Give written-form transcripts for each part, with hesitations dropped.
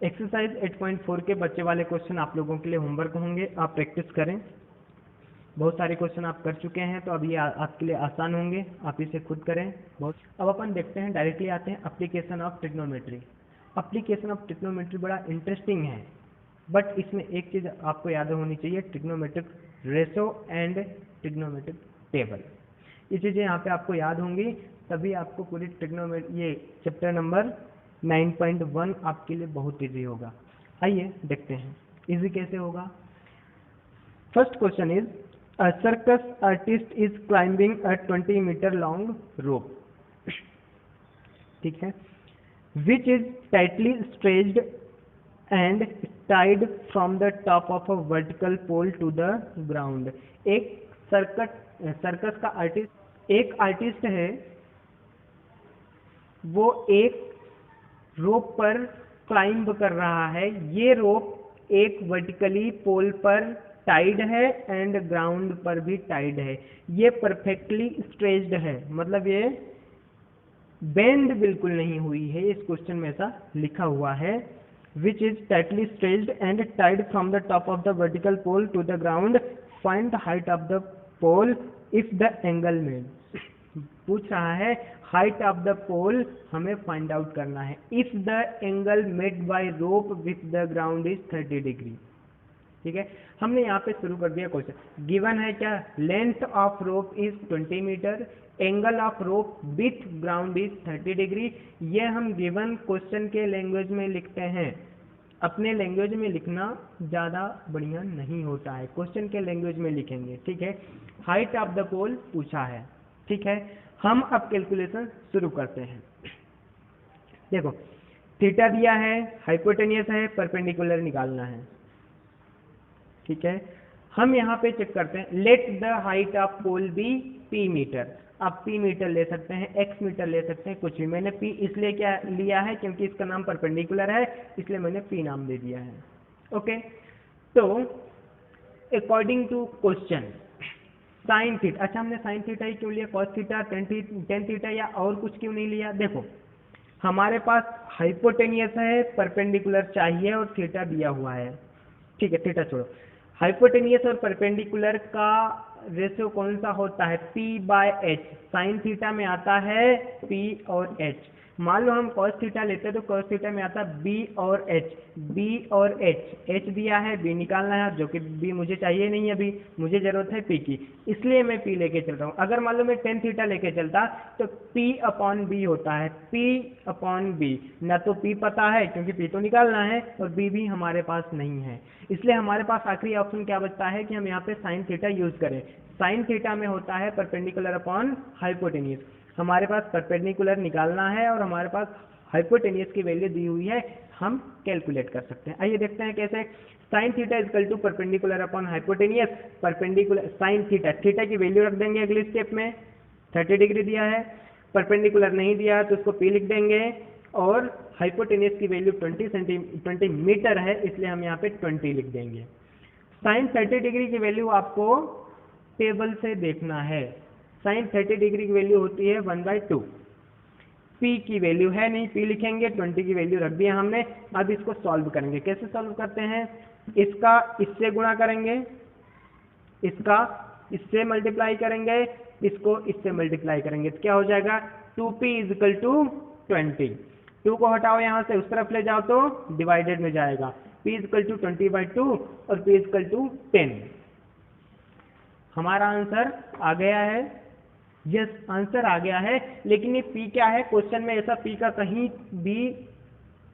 Exercise 8.4 के बच्चे वाले क्वेश्चन आप लोगों के लिए होमवर्क होंगे, आप प्रैक्टिस करें। बहुत सारे क्वेश्चन आप कर चुके हैं तो अब ये आपके लिए आसान होंगे, आप इसे खुद करें। अब अपन देखते हैं, डायरेक्टली आते हैं application of trigonometry. Application of trigonometry बड़ा इंटरेस्टिंग है, बट इसमें एक चीज़ आपको याद होनी चाहिए, trigonometric ratio and trigonometric table. ये चीज़ें यहाँ पे आपको याद होंगी, तभी आपको पूरी ट्रिग्नोमेट्री ये चैप्टर नंबर 9.1 आपके लिए बहुत इजी होगा। आइए देखते हैं इजी कैसे होगा। First question is a circus artist is climbing a 20 metre long rope, ठीक है, which is tightly stretched and tied from the top of a vertical pole to the ground। एक सर्कस का आर्टिस्ट है, वो एक रोप पर क्लाइंब कर रहा है। ये रोप एक वर्टिकली पोल पर टाइड है एंड ग्राउंड पर भी टाइड है। ये परफेक्टली स्ट्रेच्ड है, मतलब ये बेंड बिल्कुल नहीं हुई है। इस क्वेश्चन में ऐसा लिखा हुआ है, which is tightly stretched and tied from the top of the vertical pole to the ground, find the height of the pole if the angle made। पूछ रहा है हाइट ऑफ द पोल हमें फाइंड आउट करना है if the angle made by rope with the ground is 30 degree. ठीक है, हमने यहाँ पे शुरू कर दिया क्वेश्चन। गिवन है क्या, length of rope is 20 metre, angle of rope with ground is 30 degree. ये हम गिवन क्वेश्चन के लैंग्वेज में लिखते हैं। अपने लैंग्वेज में लिखना ज़्यादा बढ़िया नहीं होता है, क्वेश्चन के लैंग्वेज में लिखेंगे। ठीक है, हाइट ऑफ द पोल पूछा है। ठीक है, हम अब कैलकुलेशन शुरू करते हैं। देखो, थीटा दिया है, हाइपोटेनियस है, परपेंडिकुलर निकालना है। ठीक है, हम यहाँ पे चेक करते हैं, let the height of pole be P metre. आप पी मीटर ले सकते हैं, एक्स मीटर ले सकते हैं, कुछ भी। मैंने पी इसलिए क्या लिया है क्योंकि इसका नाम परपेंडिकुलर है, इसलिए मैंने पी नाम दे दिया है। ओके, तो according to question sine theta, अच्छा हमने साइन थीटा ही क्यों लिया, कॉस थीटा, टेन थीटा या और कुछ क्यों नहीं लिया? देखो, हमारे पास हाइपोटेनियस है, परपेंडिकुलर चाहिए और थीटा दिया हुआ है। ठीक है, थीटा छोड़ो, हाइपोटेनियस और परपेंडिकुलर का रेशियो कौन सा होता है? P/H। साइन थीटा में आता है P और H। मान लो हम cos थीटा लेते हैं तो cos थीटा में आता है B और H। B और H दिया है, B निकालना है, जो कि B मुझे चाहिए नहीं, अभी मुझे जरूरत है P की, इसलिए मैं P लेके चल रहा हूँ। अगर मान लो मैं टेन थीटा लेके चलता तो P/B होता है, P/B। ना तो P पता है क्योंकि P तो निकालना है, और B भी हमारे पास नहीं है, इसलिए हमारे पास आखिरी ऑप्शन क्या बचता है कि हम यहाँ पे साइन थीटा यूज करें। साइन थीटा में होता है परपेंडिकुलर अपॉन हाइपोटेनियस। हमारे पास परपेंडिकुलर निकालना है और हमारे पास हाइपोटेनियस की वैल्यू दी हुई है, हम कैलकुलेट कर सकते हैं। आइए देखते हैं कैसे। Sine theta equal to perpendicular upon hypotenuse. Perpendicular sine theta, theta की वैल्यू रख देंगे अगले स्टेप में, 30 डिग्री दिया है, परपेंडिकुलर नहीं दिया तो उसको P लिख देंगे, और हाइपोटेनियस की वैल्यू 20 मीटर है, इसलिए हम यहाँ पे 20 लिख देंगे। साइन 30 डिग्री की वैल्यू आपको टेबल से देखना है। साइन 30 डिग्री की वैल्यू होती है 1/2। P की वैल्यू है नहीं, P लिखेंगे, 20 की वैल्यू रख दिया हमने। अब इसको सॉल्व करेंगे। कैसे सॉल्व करते हैं? इसका इससे गुणा करेंगे, इसका इससे मल्टीप्लाई करेंगे, इसको इससे मल्टीप्लाई करेंगे, तो क्या हो जाएगा? 2P = 20। 2 को हटाओ यहाँ से, उस तरफ ले जाओ तो डिवाइडेड में जाएगा। P = 20/2 और P = 10। हमारा आंसर आ गया है। यस, आंसर आ गया है, लेकिन ये P क्या है? क्वेश्चन में ऐसा P का कहीं भी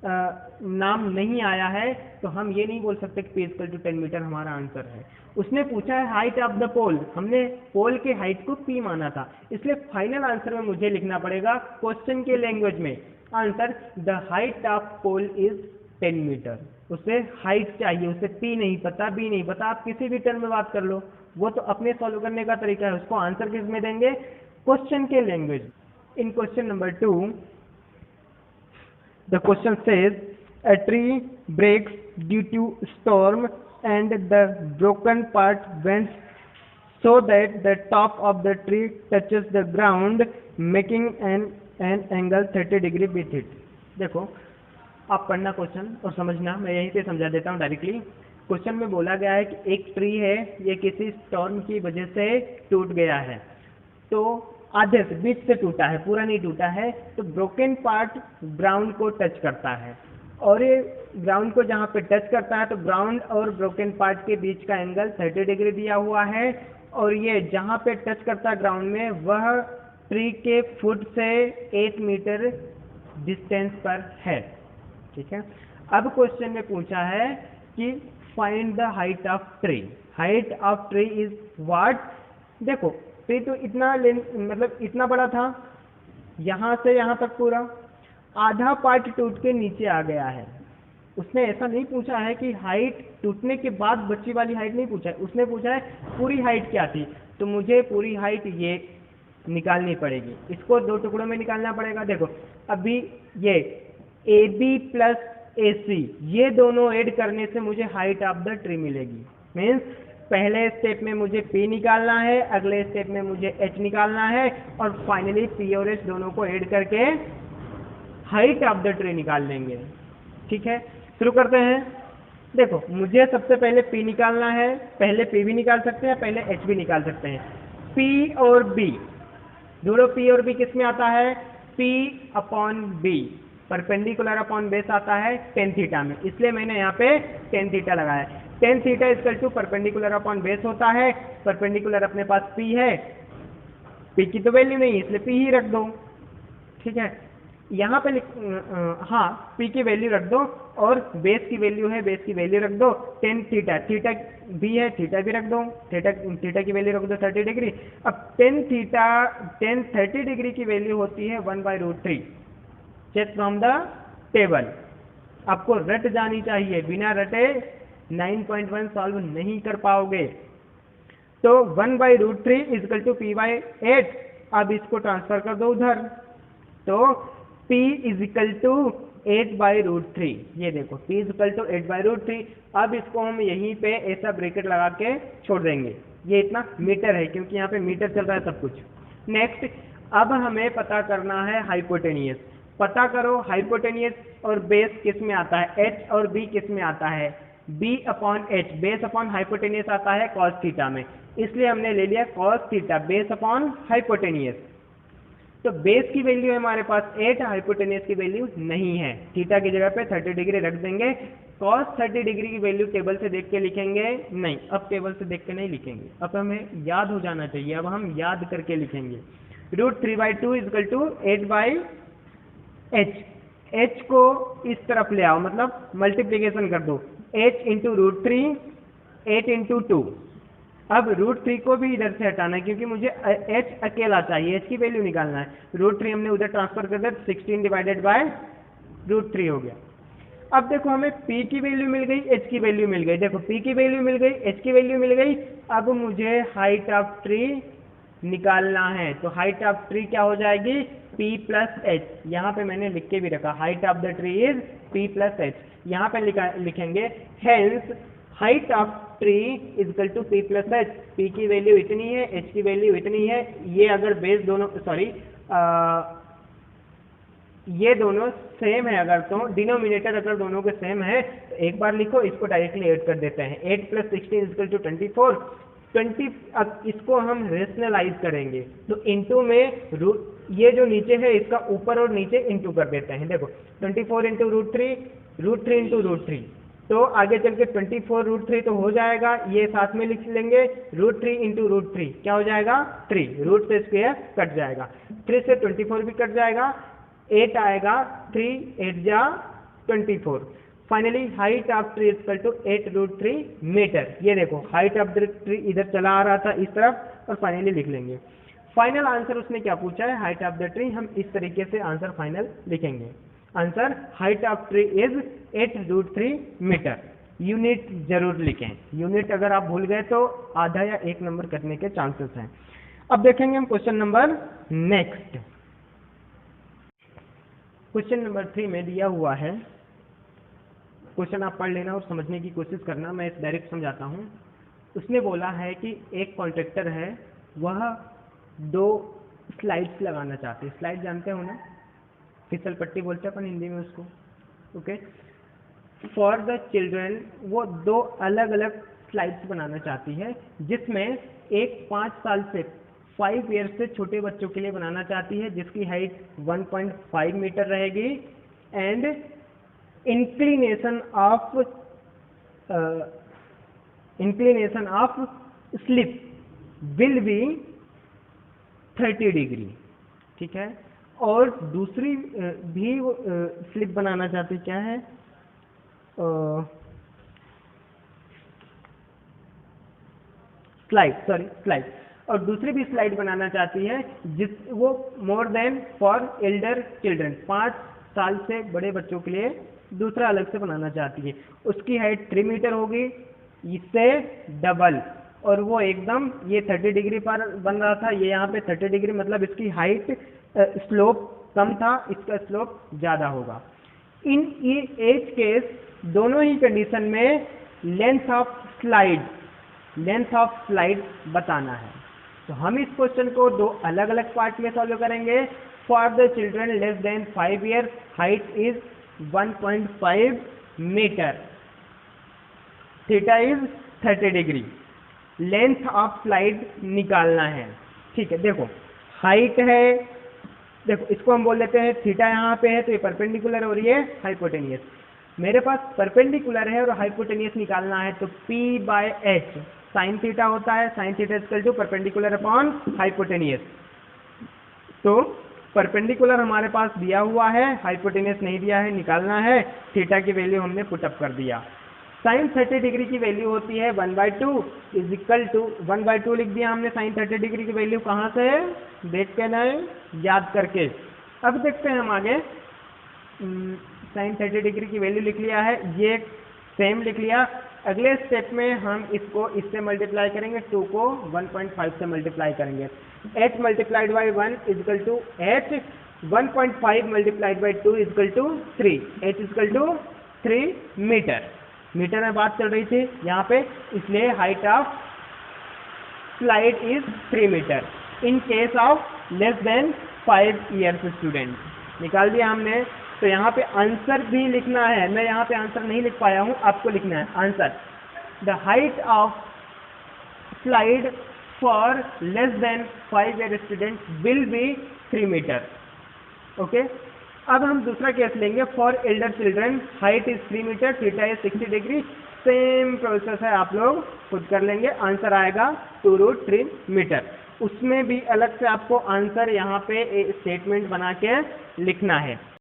नाम नहीं आया है, तो हम ये नहीं बोल सकते कि P = 10 मीटर हमारा आंसर है। उसने पूछा है हाइट ऑफ द पोल, हमने पोल के हाइट को P माना था, इसलिए फाइनल आंसर में मुझे लिखना पड़ेगा क्वेश्चन के लैंग्वेज में answer, the height of pole is 10 metre. उसे हाइट चाहिए, उसे P नहीं पता, B नहीं पता, आप किसी भी टर्म में बात कर लो, वो तो अपने सॉल्व करने का तरीका है। उसको आंसर किस में देंगे? क्वेश्चन के language. In question number 2, the question says a tree breaks due to storm and the broken part bends so that the top of the tree touches the ground making an angle 30 degree with it। देखो, आप पढ़ना question और समझना, मैं यहीं पे समझा देता हूँ डायरेक्टली। क्वेश्चन में बोला गया है कि एक ट्री है, ये किसी स्टॉर्म की वजह से टूट गया है, तो आधे से बीच से टूटा है, पूरा नहीं टूटा है, तो ब्रोकन पार्ट ग्राउंड को टच करता है, और ये ग्राउंड को जहाँ पे टच करता है तो ग्राउंड और ब्रोकन पार्ट के बीच का एंगल 30 डिग्री दिया हुआ है, और ये जहाँ पे टच करता है ग्राउंड में वह ट्री के फुट से 8 मीटर डिस्टेंस पर है। ठीक है, अब क्वेश्चन में पूछा है कि find the height of tree. Height of tree is what. देखो ट्री तो इतना मतलब इतना बड़ा था, यहाँ से यहाँ तक पूरा आधा पार्ट टूट के नीचे आ गया है। उसने ऐसा नहीं पूछा है कि हाइट टूटने के बाद बची वाली हाइट नहीं पूछा है, उसने पूछा है पूरी हाइट क्या थी। तो मुझे पूरी हाइट ये निकालनी पड़ेगी, इसको दो टुकड़ों में निकालना पड़ेगा। देखो अभी ये AB प्लस AC ये दोनों ऐड करने से मुझे हाइट ऑफ द ट्री मिलेगी। मीन्स पहले स्टेप में मुझे P निकालना है, अगले स्टेप में मुझे H निकालना है, और फाइनली P और H दोनों को ऐड करके हाइट ऑफ द ट्री निकाल लेंगे। ठीक है, शुरू करते हैं। देखो मुझे सबसे पहले P निकालना है, पहले P भी निकाल सकते हैं, पहले H भी निकाल सकते हैं। P और B दोनों, P और B किस में आता है? P upon B perpendicular upon base आता है टेन थीटा में, इसलिए मैंने यहाँ पे टेन थीटा लगाया। Tan theta equal to perpendicular upon base होता है। परपेंडिकुलर अपने पास P है, P की तो वैल्यू नहीं है इसलिए P ही रख दो। ठीक है, यहाँ पे हाँ P की वैल्यू रख दो, और बेस की वैल्यू है, बेस की वैल्यू रख दो टेन थीटा। थीटा भी है, थीटा भी रख दो, थीटा की वैल्यू रख दो 30 डिग्री। अब टेन 30 डिग्री की वैल्यू होती है 1/√3। Check from the table. आपको रट जानी चाहिए, बिना रटे 9.1 सॉल्व नहीं कर पाओगे। तो 1/√3 इजकल टू P/8। अब इसको ट्रांसफर कर दो उधर, तो P इजिकल टू 8/√3। ये देखो P इजिकल टू 8/√3। अब इसको हम यहीं पे ऐसा ब्रैकेट लगा के छोड़ देंगे, ये इतना मीटर है क्योंकि यहाँ पे मीटर चल रहा है सब कुछ। नेक्स्ट, अब हमें पता करना है हाइपोटेनियस। पता करो हाइपोटेनियस और बेस किस में आता है, H और B किस में आता है? B upon H। Base upon hypotenuse आता है कॉस थीटा में, इसलिए हमने ले लिया cos theta base upon hypotenuse. तो बेस की वैल्यू है हमारे पास 8, हाइपोटेनियस की वैल्यू नहीं है। थीटा की जगह पे 30 डिग्री रख देंगे। कॉस 30 डिग्री की वैल्यू टेबल से देख के लिखेंगे? नहीं, अब टेबल से देख के नहीं लिखेंगे, अब हमें याद हो जाना चाहिए, अब हम याद करके लिखेंगे। √3/2 इजकल टू 8/H। H को इस तरफ ले आओ, मतलब मल्टीप्लीकेशन कर दो। H into √3, 8 into 2। अब √3 को भी इधर से हटाना है क्योंकि मुझे H अकेला चाहिए, H की वैल्यू निकालना है। √3 हमने उधर ट्रांसफर कर दिया, 16 डिवाइडेड बाय √3 हो गया। अब देखो हमें P की वैल्यू मिल गई, H की वैल्यू मिल गई। देखो P की वैल्यू मिल गई, H की वैल्यू मिल गई। अब मुझे हाइट ऑफ ट्री निकालना है, तो हाइट ऑफ ट्री क्या हो जाएगी? P plus H। यहाँ पे मैंने लिख के भी रखा, height of the tree is P plus H। यहाँ पे लिखेंगे hence height of tree is equal to P plus H। P की वैल्यू इतनी है, H की वैल्यू इतनी है। ये अगर बेस दोनों ये दोनों सेम है, अगर तो डिनोमिनेटर अगर दोनों के सेम है तो एक बार लिखो, इसको डायरेक्टली ऐड कर देते हैं। 8 प्लस 16 इजकल टू 24। 20 अब इसको हम रेशनलाइज करेंगे तो इंटू में ये जो नीचे है इसका ऊपर और नीचे इंटू कर देते हैं। देखो 24 इंटू √3, √3 इंटू √3, तो आगे चल के 24 √3 तो हो जाएगा, ये साथ में लिख लेंगे। √3 इंटू √3 क्या हो जाएगा? 3। रूट से स्क्वायर कट जाएगा, 3 से 24 भी कट जाएगा, 8 आएगा, 3 8 जा 24। Finally height of tree equal to 8√3 metre. ये देखो हाइट ऑफ द ट्री इधर चला आ रहा था इस तरफ, और फाइनली लिख लेंगे। फाइनल आंसर उसने क्या पूछा है? Height of the tree. हम इस तरीके से आंसर फाइनल लिखेंगे। Answer height of tree is 8√3 metre. Unit जरूर लिखें, यूनिट अगर आप भूल गए तो आधा या 1 नंबर कटने के चांसेस हैं। अब देखेंगे हम question number next. Question number 3 में दिया हुआ है, क्वेश्चन आप पढ़ लेना और समझने की कोशिश करना, मैं इस डायरेक्ट समझाता हूँ। उसने बोला है कि एक कॉन्ट्रैक्टर है, वह 2 स्लाइड्स लगाना चाहते हैं। स्लाइड जानते हो ना, फिसल पट्टी बोलते हैं अपन हिंदी में उसको। ओके। फॉर द चिल्ड्रन वो दो अलग अलग स्लाइड्स बनाना चाहती है, जिसमें एक 5 साल से 5 ईयर्स से छोटे बच्चों के लिए बनाना चाहती है, जिसकी हाइट 1.5 मीटर रहेगी and inclination of slip will be 30 degree, ठीक है। और दूसरी भी स्लिप बनाना चाहती क्या है, स्लाइड, और दूसरी भी स्लाइड बनाना चाहती है जिस वो more than for elder children, 5 साल से बड़े बच्चों के लिए दूसरा अलग से बनाना चाहती है। उसकी हाइट 3 मीटर होगी, इससे डबल, और वो एकदम ये 30 डिग्री पर बन रहा था, ये यहाँ पे 30 डिग्री, मतलब इसकी हाइट स्लोप कम था, इसका स्लोप ज़्यादा होगा। इन एज केस दोनों ही कंडीशन में लेंथ ऑफ स्लाइड बताना है। तो हम इस क्वेश्चन को दो अलग अलग पार्ट में सॉल्व करेंगे। For the children less than 5 years height is 1.5 metre, theta is 30 degree, length of slide निकालना है, ठीक है। देखो हाइट है, देखो इसको हम बोल देते हैं थीटा, यहाँ पे है तो ये परपेंडिकुलर हो रही है हाइपोटेनियस, मेरे पास परपेंडिकुलर है और हाइपोटेनियस निकालना है, तो P/H साइन थीटा होता है, sine theta equal to perpendicular upon hypotenuse. तो परपेंडिकुलर हमारे पास दिया हुआ है, हाइपोटेनियस नहीं दिया है, निकालना है, थीटा की वैल्यू हमने पुटअप कर दिया। साइन 30 डिग्री की वैल्यू होती है 1/2 इज इक्वल टू 1/2 लिख दिया हमने। साइन 30 डिग्री की वैल्यू कहाँ से है, देख के ना, याद करके। अब देखते हैं हम आगे, साइन 30 डिग्री की वैल्यू लिख लिया है, ये सेम लिख लिया। अगले स्टेप में हम इसको इससे मल्टीप्लाई करेंगे, 2 को 1.5 से मल्टीप्लाई करेंगे। h multiplied by 1 is equal to h, 1.5 multiplied by 2 is equal to 3, h is equal to 3 metre. Metre में बात चल रही थी यहाँ पे, इसलिए height of slide is 3 metre in case of less than 5 years student. निकाल दिया हमने। तो यहाँ पे आंसर भी लिखना है, मैं यहाँ पे आंसर नहीं लिख पाया हूँ, आपको लिखना है answer. The height of slide for less than 5 year student will be 3 metre, okay. अब हम दूसरा केस लेंगे, for elder children height is 3 metre, theta is 60 degree. Same process है, आप लोग खुद कर लेंगे, आंसर आएगा 2√3 मीटर। उसमें भी अलग से आपको आंसर यहाँ पे स्टेटमेंट बना के लिखना है।